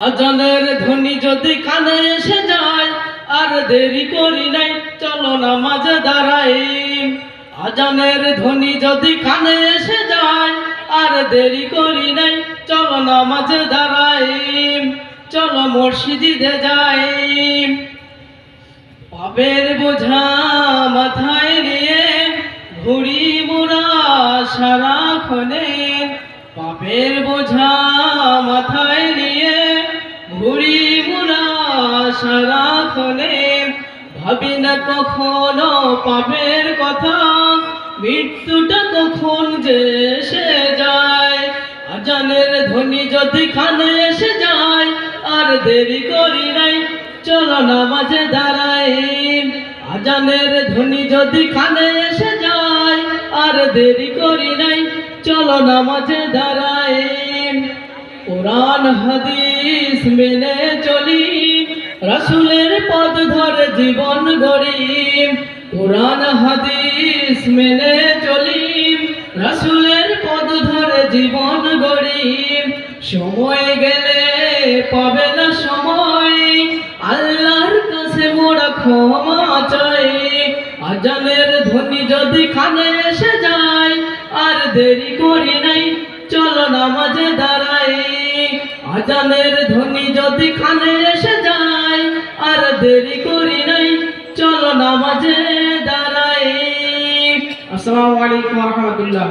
আজানের ধ্বনি যদি কানে এসে যায়, আর দেরি করি নাই, চলো নামাজে দাঁড়াই। আজানের ধ্বনি যদি কানে এসে যায়, আর দেরি করি নাই, চলো নামাজে দাঁড়াই। চলো মসজিদে যাই। পাপের বোঝা মাথায় নিয়ে ঘুরি মোরা সারাক্ষণে। পাপের বোঝা মাথায় নিয়ে ঘুরি মোরা সারাক্ষণে। ভাবি না কখনো পাপের কথা, মৃত্যুটা কখন যে এসে যায়। আজানের ধ্বনি যদি কানে এসে যায়, আর দেরি করি নাই, চলো নামাজে দাঁড়াই। আজানের ধ্বনি যদি কানে এসে যায়, আর দেরি করি নাই, চলো নামাজে দাঁড়াই। কোরআন হাদিস মেনে চলি, রাসূলের পথ ধরে জীবন গড়ি। কোরআন হাদিস মেনে চলি, রাসূলের পথ ধরে জীবন গড়ি। সময় গেলে পাবে না সময়, আল্লাহর কাছে মোরা ক্ষমা চাই। আজানের ধ্বনি যদি কানে এসে যায়, আর দেরি করি নাই, চলো নামাজে দাঁড়াই। আজানের ধ্বনি যদি কানে এসে যায়, আর দেরি করি নাই, চলো নামাজে দাঁড়াই। আসসালামু আলাইকুম ওয়া রাহমাতুল্লাহ।